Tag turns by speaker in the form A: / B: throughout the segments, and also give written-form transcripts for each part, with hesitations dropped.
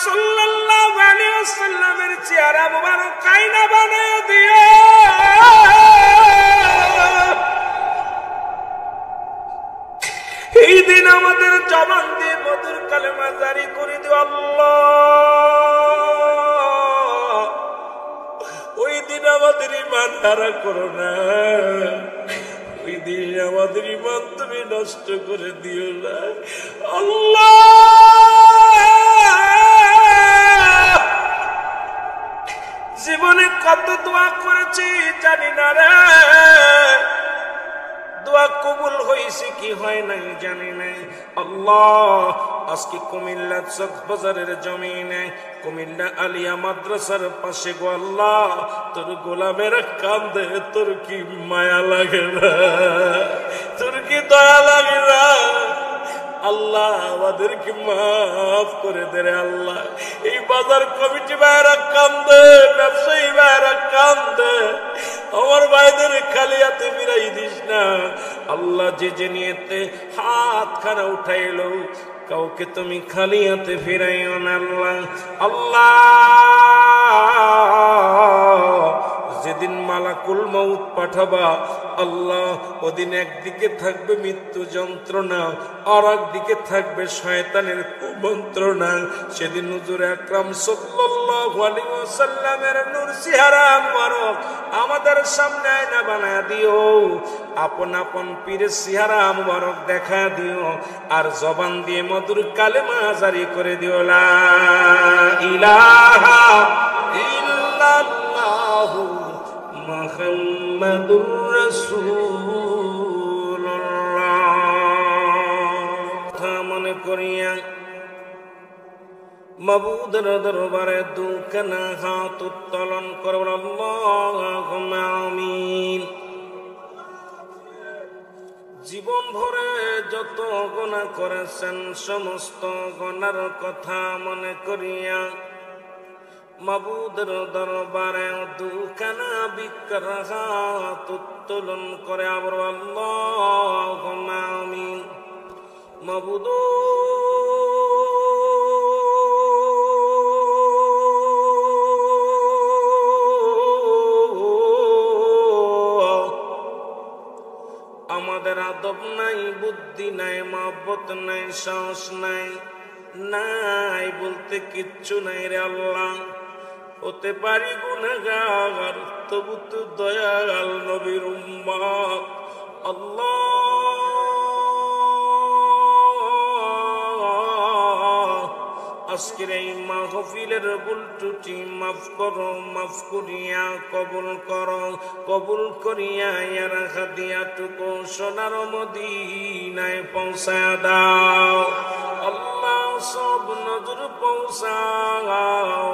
A: সাল্লাল্লাহু আলাইহি ওয়াসাল্লামের চেহারা মুবারক আয়না বানায় দিও। এই দিন আমাদের জবান দিয়ে মধুর কালেমা জারি করে দিও আল্লাহ। ওই দিন আমাদের ঈমান হারা করো না, ওই দিন আমাদের ঈমান তুমি নষ্ট করে দিও না আল্লাহ। জীবনে কত দোয়া করেছি জানি না রে, দোয়া কবুল হয়েছে কি হয় নাই জানি নাই আল্লাহ। আজকে কুমিল্লা চকবাজারের জমিনে কুমিল্লা আলিয়া মাদ্রাসার পাশে গো আল্লাহ তোর গোলামেরা কান্দে, তোর কি মায়া লাগে না, তোর কি দয়া লাগে না আল্লাহ? আমাদেরকে মাফ করে দে রে আল্লাহ। এই বাজার কমিটি ভাইরা কান্দে, ব্যবসায়ী ভাইরা কান্দে, আমার ভাইদের খালি হাতে ফিরাই দিস না আল্লাহ। যে যে নিয়েতে হাত খানা উঠাইলো কাউকে তুমি খালি হাতে ফিরাইও না আল্লাহ। আল্লাহ যেদিন মালাকুল মউত পাঠাবা আল্লাহ, ওদিন একদিকে থাকবে মৃত্যু যন্ত্রণা, আর একদিকে থাকবে শয়তানের কুমন্ত্রণা। সেদিন হুজুর আকরাম সাল্লাল্লাহু আলাইহি ওয়াসাল্লামের নূর চেহারা মুবারক আমাদের সামনে আয়না বানায়া দিও, আপন আপন পীরের চেহারা মুবারক দেখা দিও, আর জবান দিয়ে মধুর কালেমা জারি করে দিও লা ইলাহা ইল্লাল্লাহু মুহাম্মাদুর রাসূলুল্লাহ। মনে করিয়া মাবুদের দরবারে দুখানা হাত উত্তোলন করব, আল্লাহুম্মা আমিন। জীবন ভরে যত গুনাহ করেছেন সমস্ত গুনার কথা মনে করিয়া মাবুদের দরবারে দুখানা বিকর হাত উত্তোলন করে আবার আল্লাহুম্মা আমিন। মাবুদ আমাদের আদব নাই, বুদ্ধি নাই, মহব্বত নাই, সাহস নাই, নাই বলতে কিচ্ছু নাই রে আল্লাহ। হতে পারি গুনাহগার, তবু তো দয়াল নবীর উম্মত আল্লাহ। আজকের এই মাহফিলের ভুল ত্রুটি মাফ করো, মাফ করিয়া কবুল করো, কবুল করিয়া ইয়ার হাদিয়াটুকু সোনার মদিনায় পৌঁছায়া দাও আল্লাহ। সব নজর পৌঁছাও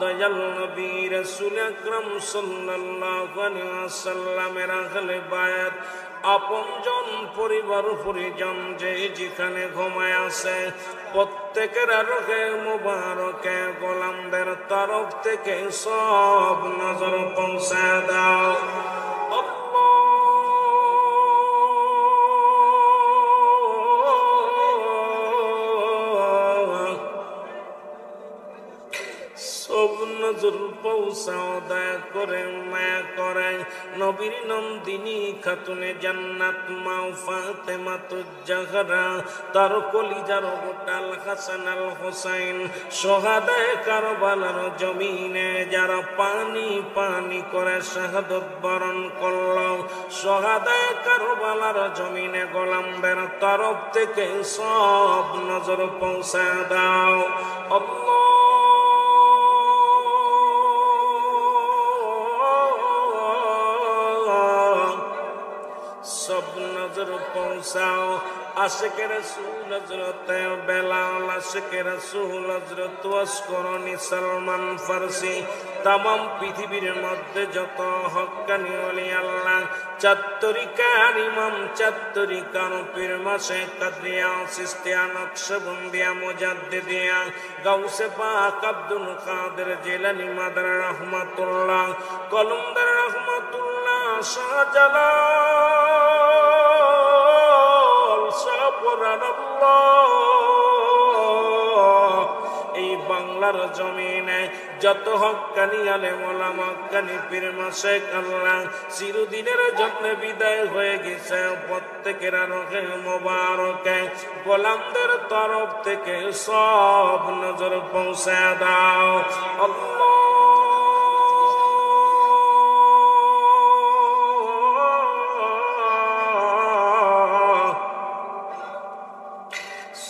A: দয়াল নবী রাসূল আকরাম সাল্লাল্লাহু আলাইহি ওয়াসাল্লামের আহলে বায়াত, আপনজন, পরিবার পরিজন যে যেখানে ঘুমায় আছে প্রত্যেকের রোহে মুবারকে গোলামদের তরফ থেকে সব নজর পৌঁছা দাও নজর পৌঁছাও, দয়া করে মায়া করে নবীর নন্দিনী খাতুনে জান্নাত মা ফাতেমাতুজ জাহরা, তার কলিজার গোটাল হাসান আল হোসাইন, শহাদায়ে কারবালার জমিনে যারা পানি পানি করে শাহাদত বরণ করল, শহাদায়ে কারবালার জমিনে গোলামদের তরফ থেকে সব নজর পৌঁছা দাও আল্লাহ। সব নজর পৌঁছাও আশিকে রাসূল হযরত বেলাল, আশিকে রাসূল হযরত ওয়াসকরণী সালমান ফারসি, तमाम পৃথিবীর মধ্যে যত হক্কানি ওলি আল্লাহ, চার তরিকার ইমাম, চার তরিকার পীর মাশে কাদরিয়া, চিশতিয়া, নকশবন্দিয়া, মুজাদ্দিদিয়া, গাউসে পাক আব্দুল কাদের জিলানী মাদার রহমাতুল্লাহ, কলমদার রহমাতুল্লাহ, শাহজালাল, শাহপরান আল্লাহ, এই বাংলার জমিনে যত হক্কানি আলেম ওলামা হক্কানি পীর মাশায়েখ আল্লাহ চিরদিনের জন্য বিদায় হয়ে গেছে, প্রত্যেকের রোহে মোবারকে গোলামদের তরফ থেকে সব নজর পৌঁছে দাও আল্লাহ।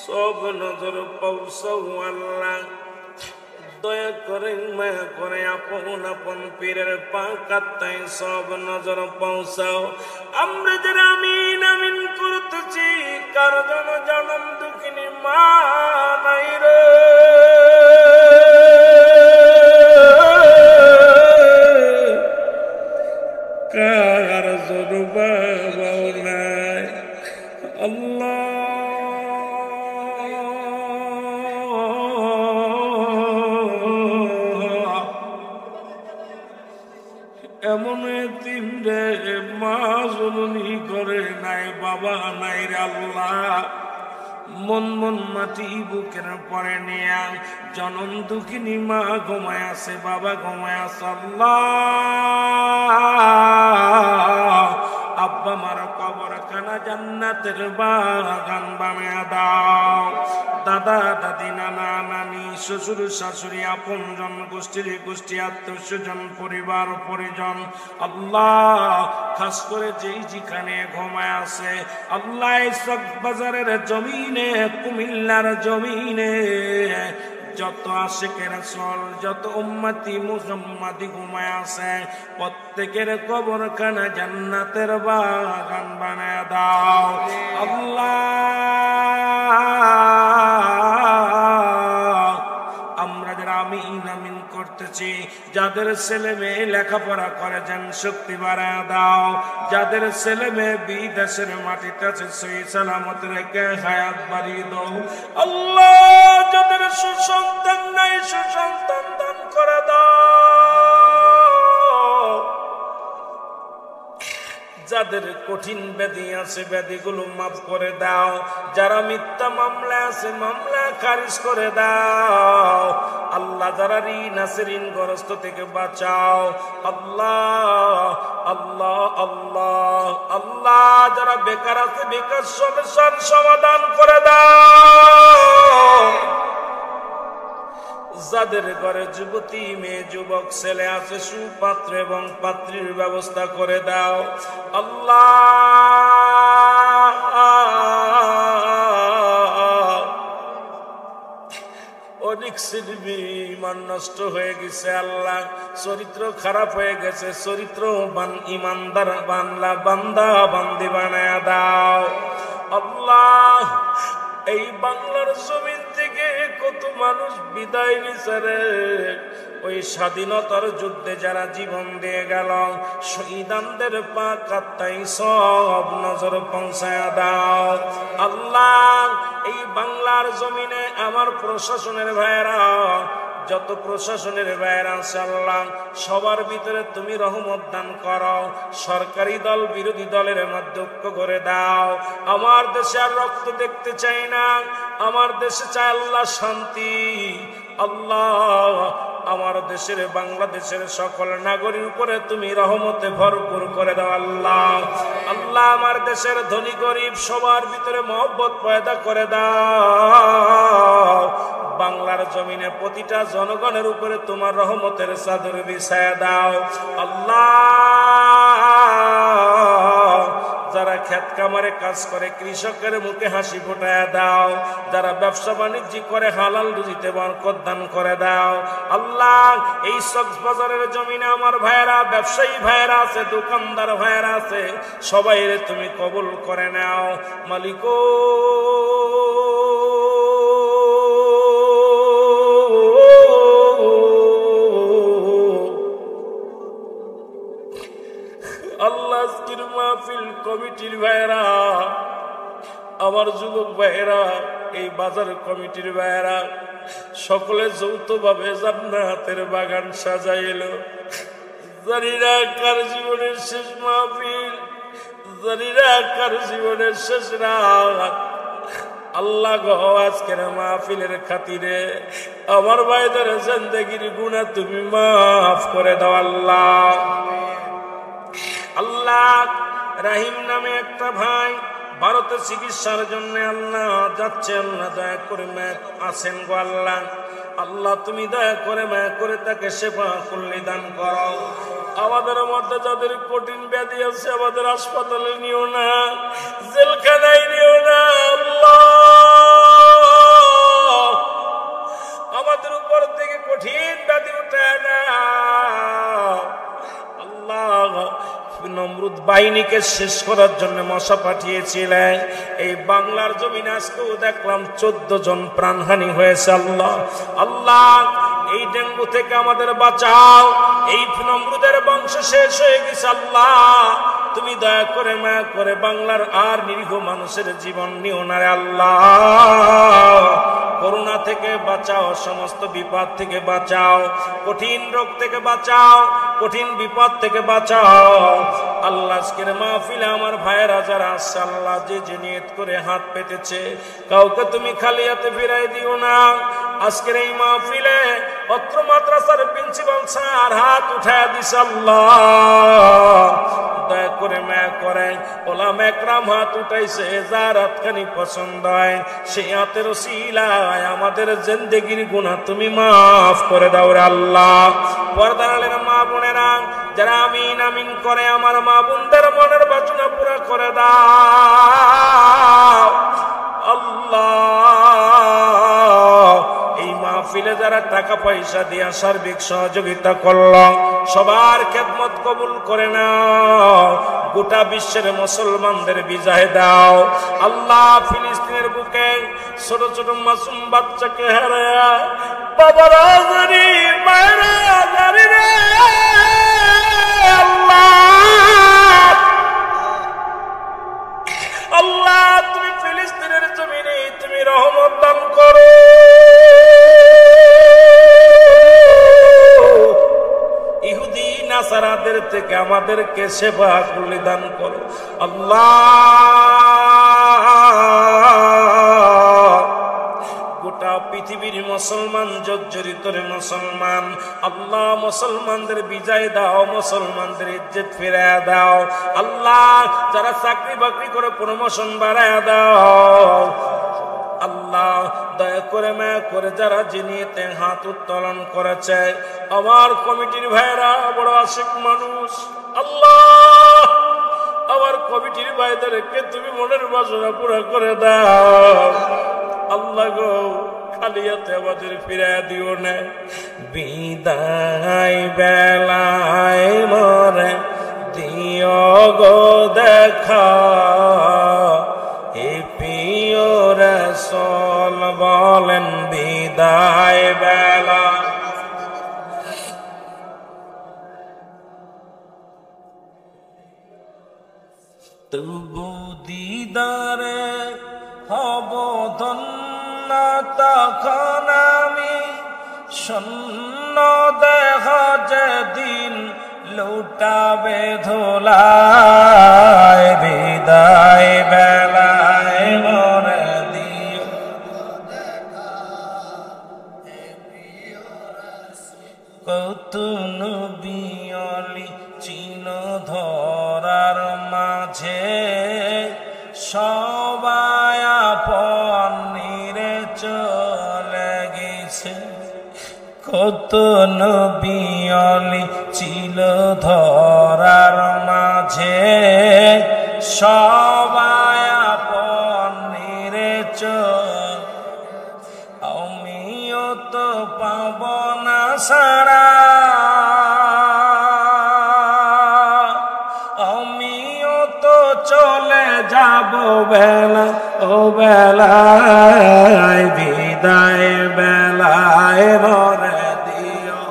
A: সব নজর পৌঁছাও আল্লাহ, দয়া করে মায়া করে আপন আপন পীরের পাকাত্তায় সব নজর পৌঁছাও। আমরা যারা আমিন আমিন করতেছি, কার জন্য জনম দুঃখিনী মা নাই রে, কার জন্য বাবাও নাই আল্লাহ। এমন এতিম রে মা জননী করে নাই, বাবা নাই রে আল্লাহ, মন মন মাটি বুকের পরে নিয়া জনম দুঃখিনী মা ঘুমায় আছে, বাবা ঘুমায় আছে আল্লাহ। আব্বা মার কবর খানা জান্নাতের বাগান বানায়া দাও। দাদা দাদি নানা নানি শ্বশুর শাশুড়ি আপনজন গোষ্ঠীর গোষ্ঠী আত্মীয় স্বজন পরিবার পরিজন আল্লাহ, খাস করে যেই যেখানে ঘুমায় আছে আল্লাহ, চকবাজারের জমিনে কুমিল্লার জমিনে যত আশিকের রাসূল যত উম্মতি মুহাম্মাদি ঘুমায় আছে প্রত্যেকের কবরখানা জান্নাতের বাগান বানায় দাও আল্লাহ। আমরা যারা আমিন আমিন করতেছি, যাদের ছেলে মেয়ে লেখাপড়া করে যেন শক্তি বাড়ায় দাও, যাদের ছেলে মেয়ে বিদেশের মাটিতে আছে সেই সালামত রেখে হায়াত বাড়িয়ে দাও আল্লাহ। যাদের সুসন্তান নাই সুসন্তান দান করে দাও, যাদের কঠিন ব্যাধি আছে ব্যাধিগুলো মাফ করে দাও, যারা মিথ্যা মামলা আছে মামলা খারিজ করে দাও আল্লাহ, যারা ঋণ আছে ঋণগ্রস্ত থেকে বাঁচাও আল্লাহ আল্লাহ আল্লাহ আল্লাহ। যারা বেকার আছে বেকার সমস্যার সমাধান করে দাও, যাদের ঘরে যুবতী মেয়ে যুবক ছেলে আছে সুপাত্র এবং পাত্রীর ব্যবস্থা করে দাও আল্লাহ। অনেক ছেলে ইমান নষ্ট হয়ে গেছে আল্লাহ, চরিত্র খারাপ হয়ে গেছে, চরিত্র ইমানদার বান্দা বান্দা বান্দি বানায়া দাও আল্লাহ। এই বাংলার জমিন থেকে কত মানুষ বিদায় নিছে রে, ওই স্বাধীনতার যুদ্ধে যারা জীবন দিয়ে গেল শহীদানদের পাক আত্মায় সব নজর পৌঁছায়া দাও আল্লাহ। এই বাংলার জমিনে আমার প্রশাসনের ভাইরা যত প্রশাসনের ভাইরা আছে আল্লাহ, সবার ভিতরে তুমি রহমত দান করো, সরকারি দল বিরোধী দলের মধ্যে ঐক্য করে দাও। আমার দেশে আর রক্ত দেখতে চাই না, আমার দেশে চাই আল্লাহ শান্তি আল্লাহ। আমার দেশের বাংলাদেশের সকল নাগরিক উপরে তুমি রহমতে ভরপুর করে দাও আল্লাহ আল্লাহ। আমার দেশের ধনী গরিব সবার ভিতরে মহব্বত পয়দা করে দাও। বাংলার জমিনে প্রতিটা জনগণের উপরে তোমার রহমতের চাদর বিছায়া দাও আল্লাহ। যারা ক্ষেত কামারে কাজ করে কৃষকের মুখে হাসি ফোটায়া দাও, যারা ব্যবসা বাণিজ্য করে হালাল রুজিতে বরকত দান করে দাও আল্লাহ। এই কক্সবাজারের জমিনে আমার ভাইয়েরা ব্যবসায়ী ভাইয়েরা আছে, দোকানদার ভাইয়েরা আছে, সবাই তুমি কবুল করে নাও মালিক। আল্লাহ আজকের মাহফিল কমিটির ভাইয়েরা, আমার যুবক ভাইয়েরা, এই বাজার কমিটির ভাইয়েরা সকলে যৌথভাবে জান্নাতের বাগান সাজাইল। জানিনা কার জীবনের শেষ মাহফিল, জানিনা কার জীবনের শেষ রাত। আল্লাহ গো আজকের মাহফিলের খাতিরে আমার ভাইদের জিন্দেগির গুনাহ তুমি মাফ করে দাও আল্লাহ। আল্লাহ রাহিম নামে একটা ভাই ভারতে চিকিৎসার জন্য আল্লাহ যাচ্ছে, আল্লাহ দয়া করে আছেন গো আল্লাহ, আল্লাহ তুমি দয়া করে মায়া করে তাকে সেবা করলে দান করো। আমাদের মধ্যে যাদের কঠিন ব্যাধি আছে আমাদের হাসপাতালে নিও না, জেলখানায় নিও না আল্লাহ, আমাদের উপর থেকে কঠিন ব্যাধি উঠায় না আল্লাহ। নমরুদ বাহিনীকে শেষ করার জন্য মশা পাঠিয়েছিলেন, এই বাংলার জমিনে আজকেও দেখলাম 14 জন প্রাণহানি হয়েছে আল্লাহ। আল্লাহ এই ডেঙ্গু থেকে আমাদের বাঁচাও, এই নমরুদের বংশ শেষ হয়ে গেছে আল্লাহ, তুমি দয়া করে মায়া করে বাংলার আর নিরীহ মানুষের জীবন নিও না রে আল্লাহ। করোনা থেকে বাঁচাও, সমস্ত বিপদ থেকে বাঁচাও, কঠিন রোগ থেকে বাঁচাও, কঠিন বিপদ থেকে বাঁচাও আল্লাহ। আজকের মাহফিলে আমার ভাইয়েরা যারা আসছে আল্লাহ, যে যে নিয়ত করে হাত পেতেছে কাউকে তুমি খালি হাতে ফিরাই দিও না। আজকের এই মাহফিলে অত্র মাদ্রাসার প্রিন্সিপাল স্যার হাত উঠায় দিছে আল্লাহ, দয়া করে মায়া করে ওলামা একরাম হাত উঠাইছে, যার হাতখানি পছন্দ হয় সেই হাতের ওসিলায় আমাদের জিন্দেগির গুনাহ তুমি মাফ করে দাও রে আল্লাহ। পর্দার আলের মা বোনেরা যারা আমিন আমিন করে আমার মা বোনদের মনের বাসনা পুরা করে দাও আল্লাহ। এই মাহফিলে যারা টাকা পয়সা দিয়া সার্বিক সহযোগিতা করল সবার খেদমত কবুল করে নাও, গোটা বিশ্বের মুসলমানদের বিজয় দাও আল্লাহ। ফিলিস্তিনের বুকে ছোট ছোট মাসুম বাচ্চাকে হারায়া বাবারা জানি মায়েরা জানি রে আল্লাহ, আল্লাহ তুমি ফিলিস্তিনের জমিনে তুমি রহমত দান করো, ইহুদি নাসারাদের থেকে আমাদেরকে সেবা করলে দান করো আল্লাহ। গোটা পৃথিবীর মুসলমান জর্জরিত মুসলমান আল্লাহ, মুসলমানদের বিজয় দাও, মুসলমানদের ইজ্জত ফিরায় দাও আল্লাহ। যারা চাকরি বাকরি করে প্রমোশন বাড়ায় দাও আল্লাহ। দয়া করে মায়া করে যারা জিনিয়েতে হাত উত্তোলন করেছে আমার কমিটির ভাইরা বড় আশিক মানুষ আল্লাহ, আমার কমিটির ভাইদেরকে তুমি মনের বাসনা পুরা করে দাও আল্লাহ গো। খালি হাতে আমাদের ফিরায় দিও না, বিদায় বেলায় মরে দিও গো দেখা, এ প্রিয় রাসূল বলেন বিদায় বেলা। তবু দিদারে হব ধন্য, তখন আমি শূন্য দেহ যেদিন লুটাবে ধুলায়, বিদায় বেলায় মরে দিও কত নবী অলি চিন ধরার মাঝে, সবাই আপন নিরে চলে গেছে, কত নবী অলি ছিল ধরার মাঝে, সবাই আপন নিরে চলে, আমিও তো পাব না সারা, আমিও তো চলে যাব বেলা ও বেলায়, বিদায় বেলায় মরে দিও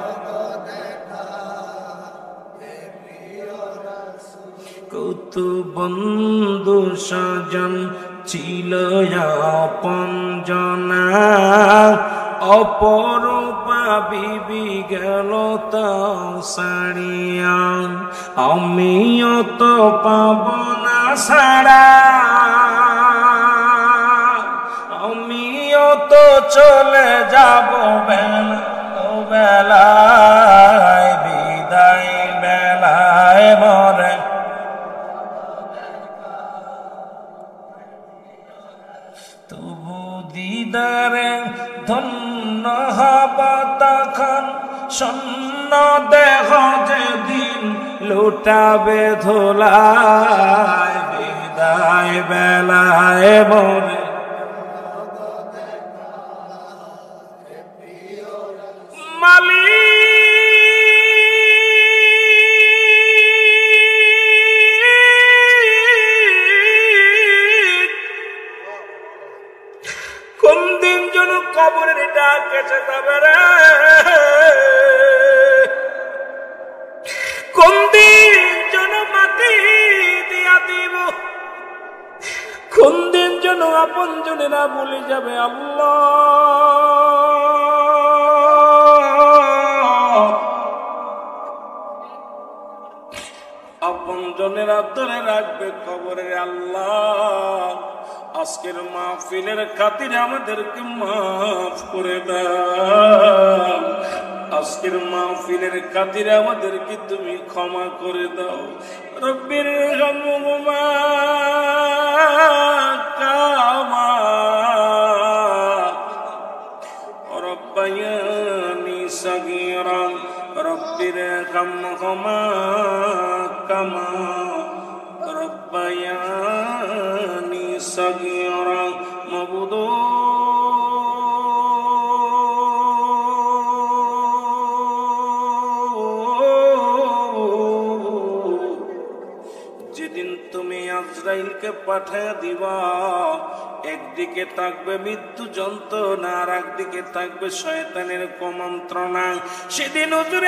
A: কত বন্ধু স্বজন ছিল আপন জনা, অপরূপা বিবি গেল তাও সারিয়া, আমিও তো পাব না সারা, আমিও তো চলে যাব বেলায়, বিদায় বেলায় মরে, তবু দিদারে ধন্য হব তখন, শূন্য দেহ যেদিন লুটাবে ধুলায়, বিদায় বেলায় মরে। কোন দিন যেন কবরের ডাক এসে যাবে রে, কোন দিন যেন মাটি দিয়া দিব, কোন দিন যেন আপন জনেরা বলে যাবে আল্লাহ, আপন জনেরা ধরে রাখবে কবরে। আল্লাহ আজকের মাহফিলের খাতিরে আমাদেরকে মাফ করে দাও, আজকের মাহফিলের খাতিরে আমাদেরকে তুমি ক্ষমা করে দাও। রব্বির হামহুমা কামা রব্বায়ানি সাগীরা, রব্বির হামহুমা কামা রব্বায়ানি সাগীরা। মাবুদ যেদিন তুমি আজরাইলকে পাঠিয়ে দিবা, একদিকে থাকবে মৃত্যু যন্ত্রণা আর একদিকে থাকবে শয়তানের কুমন্ত্রণা, সেদিন হুজুর